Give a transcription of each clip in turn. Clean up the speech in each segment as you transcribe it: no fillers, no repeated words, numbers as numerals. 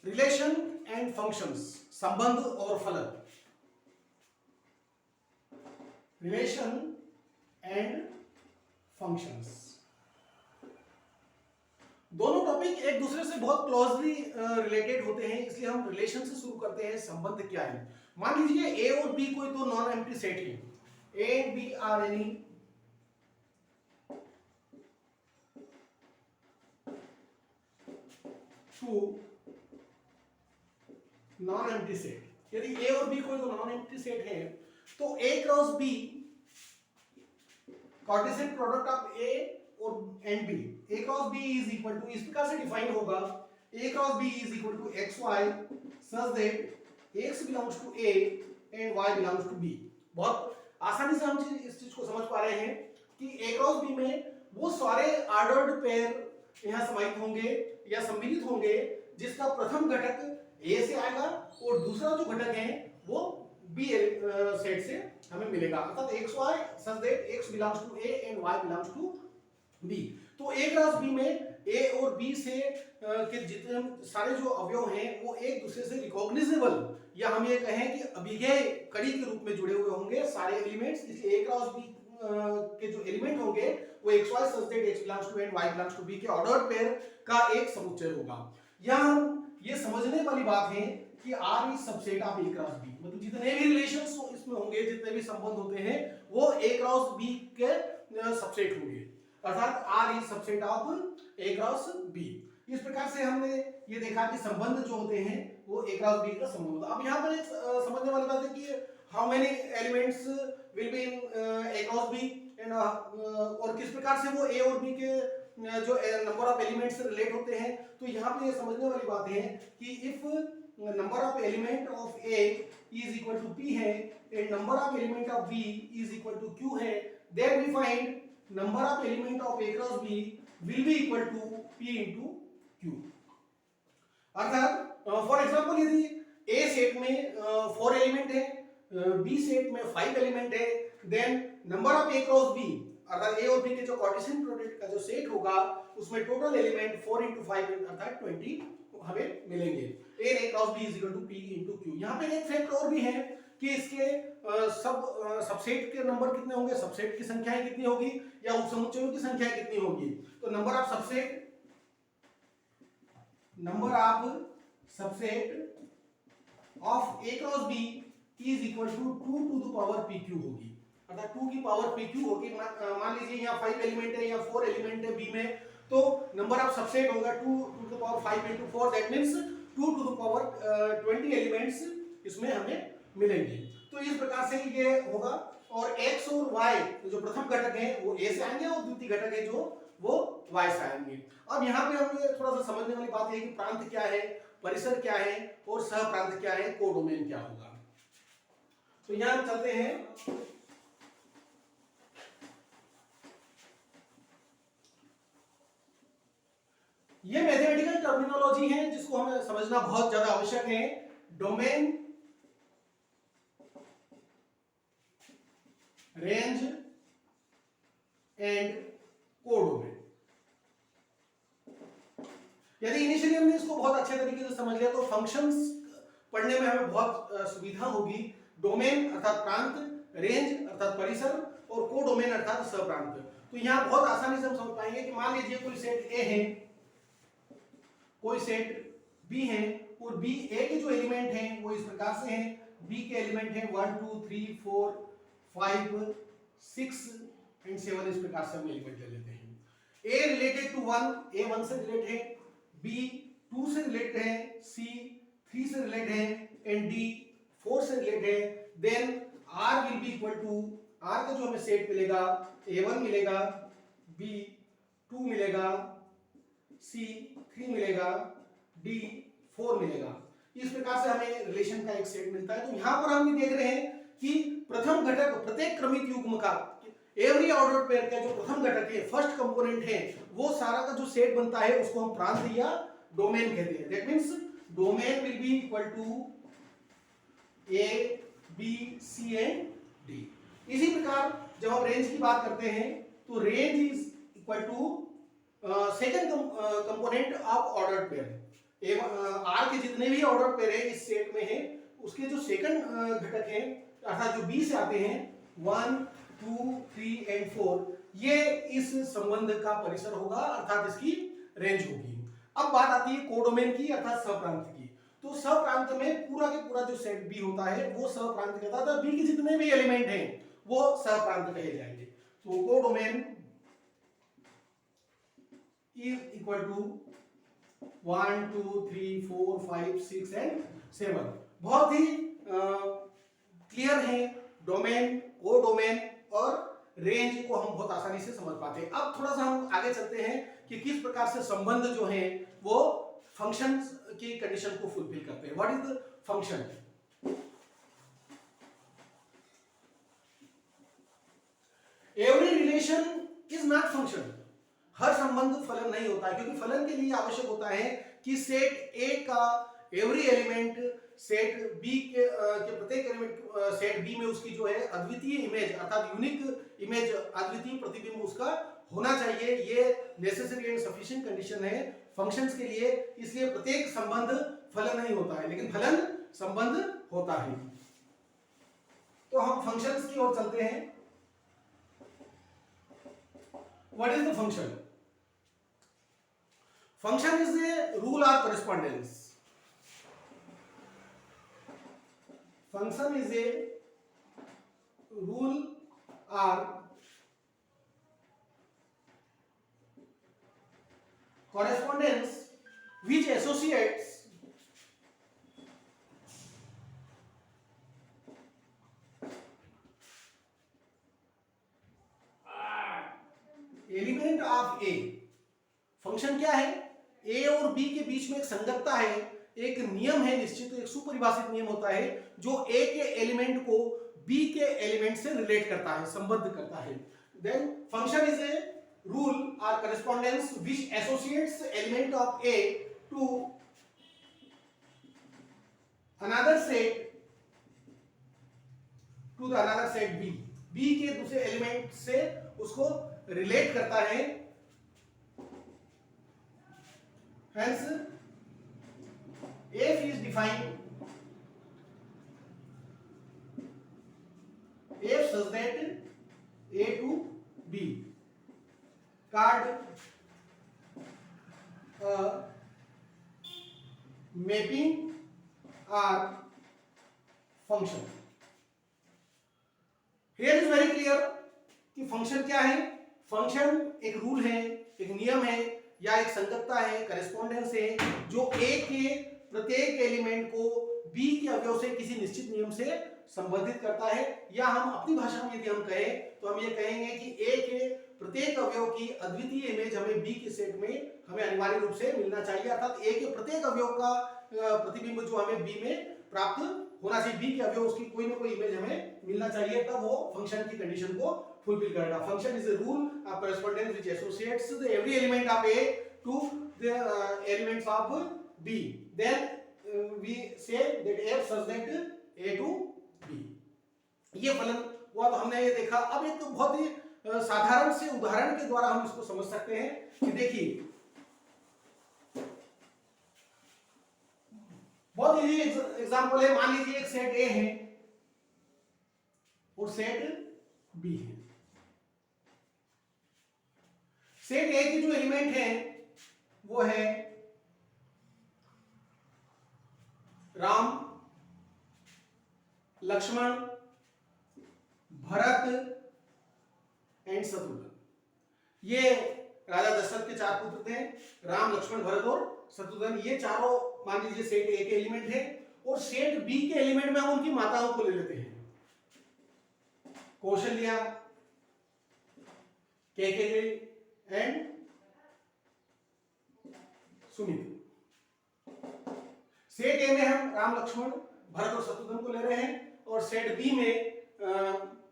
Relation and functions, संबंध और फलन। रिलेशन एंड फंक्शंस, दोनों टॉपिक एक दूसरे से बहुत क्लोजली रिलेटेड होते हैं, इसलिए हम रिलेशन से शुरू करते हैं। संबंध क्या है? मान लीजिए ए और बी कोई तो नॉन एम्प्टी सेट है। A and B are any two non empty set. यदि ए और बी कोई तो नॉन एम्प्टी सेट है तो A cross B Cartesian product of A और and B, A cross B is equal to, इस प्रकार से डिफाइन होगा, A cross B is equal to X Y such that x belongs to A and Y belongs to B. बहुत आसानी से हम इस चीज को समझ पा रहे हैं कि ए क्रॉस बी में वो सारे ऑर्डर्ड पेयर यहां समाहित होंगे या सम्मिलित होंगे जिसका प्रथम घटक ए से आएगा और दूसरा जो घटक है वो बी सेट से हमें मिलेगा, अर्थात x Y such that x belongs to A and Y belongs to B. तो ए क्रॉस बी में ए और बी से के जितने सारे जो अवयव हैं वो एक दूसरे से रिकॉग्निजेबल, या हम ये कहें कि अभिज्ञेय कड़ी के रूप में जुड़े हुए होंगे सारे एलिमेंट्स। इसलिए ए क्रॉस बी के जो एलिमेंट होंगे वो x Y such that x belongs to A and Y belongs to B के ऑर्डर्ड पेयर का एक समुच्चय होगा। यहां हम ये समझने वाली बात है कि R is subset of A cross B, मतलब जितने भी रिलेशंस इसमें होंगे, जितने भी संबंध होते हैं वो ए क्रॉस बी के सबसेट होंगे, अर्थात R is subset of A cross B. इस प्रकार से हमने ये देखा कि संबंध जो होते हैं वो ए क्रॉस बी का संबंध होता है। अब यहाँ पर एक समझने वाली बात है कि how many elements will be in A cross B and और किस प्रकार से वो ए और बी के जो नंबर ऑफ एलिमेंट्स रिलेट होते हैं। तो यहाँ पे ये समझने वाली बात है कि if number of element of A is equal to P है and number of element of B is equal to Q है, then we find number of element of A cross B will be equal to P into Q. अर्थात for example यदि A set में 4 element है, B set में 5 element है, then number of A cross B अर्थात A और B के जो कार्टेशियन प्रोडक्ट का जो सेट होगा उसमें टोटल एलिमेंट 4 into 5 अर्थात 20 हमें मिलेंगे। A cross B is equal to P into Q. यहाँ पे एक फैक्ट और भी है कि इसके सबसेट के नंबर कितने होंगे, सबसेट की संख्याएं कितनी होगी या उपसमुच्चयों की संख्या कितनी होगी। तो number of subset of A cross B is equal to 2 to the power pq होगी, अर्थात 2 की पावर pq होगी। मान लीजिए यहाँ 5 एलिमेंट है या 4 एलिमेंट है बी में, तो नंबर ऑफ सबसेट होगा 2 to the power 5 into 4, that means 2 to the power 20 elements इसमें हमें मिलेंगे। तो इस प्रकार से ये होगा और x और y जो प्रथम घटक है वो a से आएंगे और द्वितीय घटक है जो वो y से आएंगे। अब यहाँ पे हम ये थोड़ा सा समझने वाली बात है कि प्रांत क्या है, परिसर क्या है और सह प्रांत क्या है, कोडोमेन क्या होगा। तो यहाँ हम चलते हैं। ये मैथमेटिकल टर्मिनोलॉजी है जिसको हमें समझना बहुत ज्यादा आवश्यक है। Domain, range and codomain. यदि इनिशियली हमने इसको बहुत अच्छे तरीके से समझ लिया तो फंक्शंस पढ़ने में हमें बहुत सुविधा होगी। डोमेन अर्थात प्रांत, रेंज अर्थात परिसर और कोडोमेन अर्थात सहप्रांत। तो यहां बहुत आसानी से हम समझ पाएंगे कि मान लीजिए कोई सेट ए है, कोई सेट बी है और बी ए के जो एलिमेंट हैं वो इस प्रकार से हैं। बी के एलिमेंट हैं 1 2 3 4 5 6 एंड 7, इस प्रकार से हम एलिमेंट ले लेते हैं। ए रिलेटेड टू 1, ए 1 से रिलेटेड है, बी 2 से रिलेटेड है, सी 3 से रिलेटेड है एंड डी 4 से रिलेटेड है। Then R will be equal to, R का जो हमें सेट मिलेगा a1 मिलेगा, b2 मिलेगा, c3 मिलेगा, d4 मिलेगा। इस प्रकार से हमें रिलेशन का एक सेट मिलता है। तो यहां पर हम ये देख रहे हैं कि प्रथम घटक प्रत्येक क्रमिक युग्म का, एवरी ऑर्डर्ड पेयर का जो प्रथम घटक है, फर्स्ट कंपोनेंट है, वो सारा का जो सेट बनता है उसको हम प्रांत या डोमेन कहते हैं। That means domain will be equal to A B C and D. इसी प्रकार जब हम रेंज की बात करते हैं तो range is equal to second component of ordered pair. R के जितने भी ऑर्डर पेयर है इस सेट में है, उसके जो सेकंड घटक हैं अर्थात जो बी से आते हैं 1 2 3 एंड 4, ये इस संबंध का परिसर होगा अर्थात इसकी रेंज होगी। अब बात आती है कोडोमेन की अर्थात सहप्रांत की। तो सहप्रांत में पूरा के पूरा जो सेट बी होता है वो सहप्रांत कहता है, बी के जितने भी एलिमेंट हैं वो सहप्रांत कहे जाएंगे। तो codomain is equal to 1 2 3 4 5 6 and 7। बहुत ही क्लियर है, डोमेन, कोडोमेन और रेंज को हम बहुत आसानी से समझ पाते हैं। अब थोड़ा सा हम आगे चलते हैं कि किस प्रकार से संबंध जो है वो फंक्शंस की कंडीशन को फुलफिल करते हैं। What is the function? Every relation is not function. हर संबंध फलन नहीं होता है, क्योंकि फलन के लिए आवश्यक होता है कि सेट ए का एवरी एलिमेंट सेट बी के प्रत्येक एलिमेंट सेट बी में उसकी जो है अद्वितीय इमेज अर्थात यूनिक इमेज, अद्वितीय प्रतिबिंब उसका होना चाहिए। ये नेसेसरी एंड सफिशिएंट कंडीशन है फंक्शंस के लिए। इसलिए प्रत्येक संबंध फलन नहीं होता है, लेकिन फलन संबंध होता है। तो हम फंक्शंस की ओर चलते हैं। What is the function? Function is a rule और correspondence. Function is a rule or correspondence which associates element of A. Function क्या है? ए और बी के बीच में एक संगतता है, एक नियम है निश्चित, एक सुपरिभाषित नियम होता है जो ए के एलिमेंट को बी के एलिमेंट से रिलेट करता है, संबद्ध करता है। Then function is a rule और correspondence which associates element of A to another set to the another set B। B के दूसरे एलिमेंट से उसको रिलेट करता है। Hence, F is defined F such that A to B called mapping or function। Here is very clear कि function क्या है। Function एक रूल है, एक नियम है या एक संगतता है, करेस्पॉन्डेंस है, जो ए के प्रत्येक एलिमेंट को बी के अवयव से किसी निश्चित नियम से संबंधित करता है। या हम अपनी भाषा में यदि हम कहें तो हम ये कहेंगे कि ए के प्रत्येक अवयव की अद्वितीय इमेज हमें बी के सेट में हमें अनिवार्य रूप से मिलना चाहिए, अर्थात ए के प्रत्येक अवयव का प्रतिबिंब जो हमें बी में प्राप्त होना चाहिए, बी के अवयव उसकी कोई ना कोई इमेज हमें मिलना चाहिए, तब वो फंक्शन की कंडीशन को फुलफिल करेगा। Function is a rule of correspondence which associates the every element of A to the elements of B। Then we say that F such that A to B। ये फलन हुआ। तो हमने ये देखा। अब एक बहुत ही साधारण से उदाहरण के द्वारा हम इसको समझ सकते हैं कि देखिए बहुत इजी एग्जांपल है। मान लीजिए एक सेट ए है और सेट बी है। सेट ए की जो एलिमेंट है वो है राम, लक्ष्मण, भरत एंड शत्रुघ्न। ये राजा दशरथ के 4 पुत्र थे, राम, लक्ष्मण, भरत और शत्रुघ्न। ये चारों मान लीजिए सेट ए के एलिमेंट है। और सेट बी के एलिमेंट में हम उनकी माताओं को ले लेते हैं, कौशल्या, कैकेयी एंड सुमित्रा। सेट ए में हम राम, लक्ष्मण, भरत और शत्रुघ्न को ले रहे हैं और सेट बी में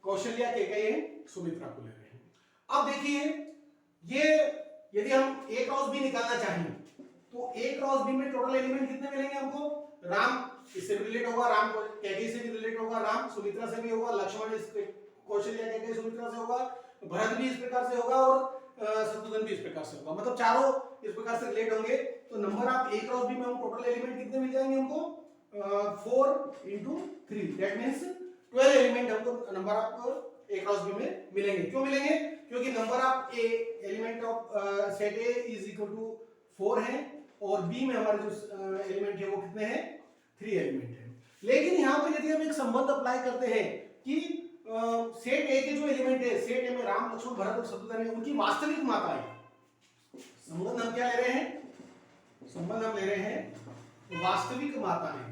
कौशल्या, कैकेयी, सुमित्रा को ले रहे हैं। अब देखिए ये यदि हम ए क्रॉस बी निकालना चाहें तो ए क्रॉस बी में टोटल एलिमेंट कितने मिलेंगे हमको? राम इससे भी रिलेट होगा, राम कैकेयी से भी रिलेट होगा, राम सुमित्रा से भी होगा, लक्ष्मण इस कौशल्या, कैकेयी, सुमित्रा से होगा, भरत भी इस प्रकार से होगा और शत्रुघ्न भी इस प्रकार से होगा। मतलब चारों इस प्रकार से रिलेट होंगे। तो number of A cross B में हम टोटल एलिमेंट कितने मिल जाएंगे हमको 4 into 3 दैट मींस 12 एलिमेंट हमको number of A cross B में मिलेंगे। क्यों मिलेंगे? क्योंकि number of A element of set A is equal to 4 है और बी में हमारे जो एलिमेंट है वो कितने हैं 3 एलिमेंट है। लेकिन यहाँ पर यदि हम एक संबंध अप्लाई करते हैं कि सेट ए के जो एलिमेंट है सेट ए में राम लक्ष्मण भरत और शत्रुघ्न है उनकी वास्तविक माताएं, संबंध हम क्या ले रहे हैं? संबंध हम ले रहे हैं वास्तविक माताएं,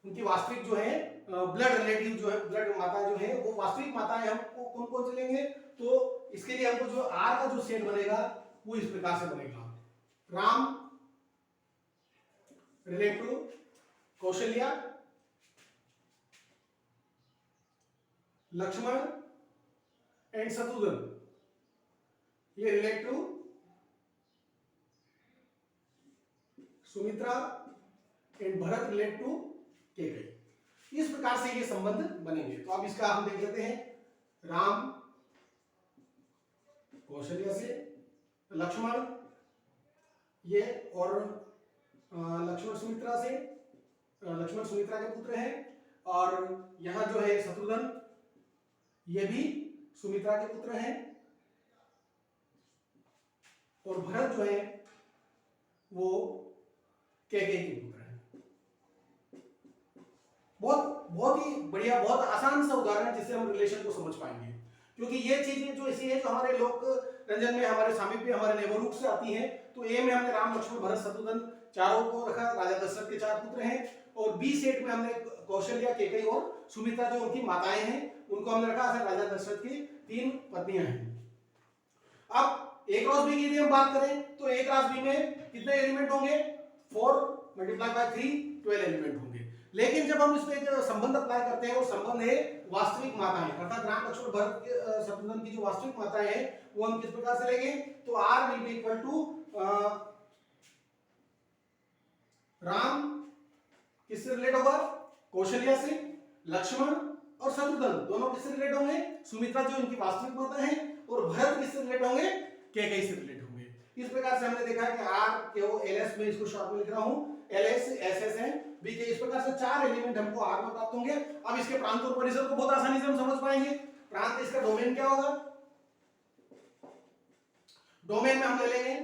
उनकी वास्तविक जो है ब्लड रिलेटिव जो है ब्लड माता जो है वो वास्तविक माताएं हमको कौन कौन से लेंगे? तो इसके लिए हमको जो आर का जो सेट बनेगा वो इस प्रकार से बनेगा, Ram relate to Kaushalya, Laxman and Shatrughan ये relate to Sumitra and Bharat relate to Kaikeyi. इस प्रकार से ये संबंध बनेंगे। तो अब इसका हम देख लेते हैं, राम कौशल्या से, लक्ष्मण ये और लक्ष्मण सुमित्रा से, लक्ष्मण सुमित्रा के पुत्र हैं और यहां जो है शत्रुघ्न ये भी सुमित्रा के पुत्र हैं और भरत जो है वो कैकेयी के पुत्र हैं। बहुत ही बढ़िया, बहुत आसान सा उदाहरण जिससे हम रिलेशन को समझ पाएंगे, क्योंकि ये चीजें जो ऐसी है जो हमारे लोक रंजन में हमारे सामीप्य हमारे नेबरहुड से आती हैं। तो ए में हमने राम लक्ष्मण भरत शत्रुघ्न चारों को रखा, राजा दशरथ के 4 पुत्र हैं और बी सेट में हमने कौशल्या केकई और सुमित्रा जो उनकी माताएं हैं उनको हमने रखा, राजा दशरथ की 3 पत्नियां हैं। अब ए क्रॉस बी की यदि हम बात करें तो ए क्रॉस बी में कितने एलिमेंट होंगे? 4 मल्टीप्लाई बाय 3 12 एलिमेंट होंगे। लेकिन जब हम इस पे एक संबंध अप्लाई करते हैं वो संबंध है वास्तविक माताएं, अर्थात राम लक्ष्मण भरत शत्रुघ्न की जो वास्तविक माताएं हैं वो हम किस प्रकार से लेंगे? तो R will be equal to Ram किससे रिलेट होगा? कौशल्या से, लक्ष्मण और शत्रुघ्न दोनों किससे रिलेट होंगे? सुमित्रा जो इनकी वास्तविक माता है, और भरत किससे रिलेट होंगे? कैकेयी से रिलेट होंगे। इस प्रकार से हमने देखा कि R के वो LS में इसको शॉर्ट में लिख रहा हूं, LS SS है बी के, इस प्रकार से 4 एलिमेंट हमको R में प्राप्त होंगे। अब इसके प्रांत और परिसर को बहुत आसानी से हम समझ पाएंगे। प्रांत इसका डोमेन क्या होगा? डोमेन में हम ले लेंगे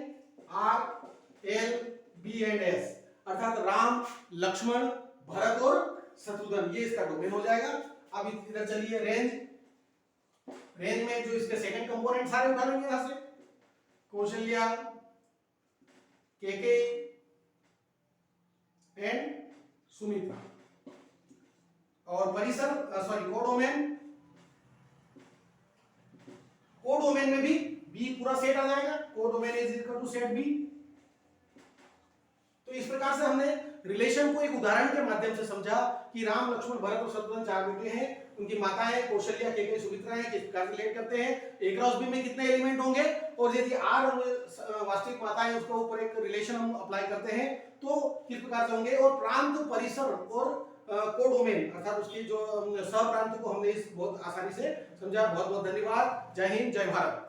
R L B and S, अर्थात राम लक्ष्मण भरत और शत्रुघ्न, ये इसका डोमेन हो जाएगा। अब इधर चलिए रेंज, रेंज में जो इसके सेकंड कंपोनेंट सारे उठा लेंगे यहां से, कौशल्या केकेयी एंड सुमित्रा, और परिसर कोडोमेन, कोडोमेन में भी बी पूरा सेट आ जाएगा, codomain is equal to set B. तो इस प्रकार से हमने रिलेशन को एक उदाहरण के माध्यम से समझा कि राम लक्ष्मण भरत और शत्रुघ्न 4 बेटे हैं, उनकी माताएं कौशल्या केकई सुमित्रा हैं, किस प्रकार रिलेट करते हैं, ए क्रॉस बी में कितने एलिमेंट होंगे, और यदि आर वास्तविक माताएं उसके ऊपर एक रिलेशन हम अप्लाई करते हैं तो किस प्रकार से होंगे, और प्रांत परिसर और कोडोमेन अर्थात उसकी जो सह प्रांत को हमने इस बहुत आसानी से समझा। बहुत बहुत धन्यवाद। जय हिंद, जय भारत।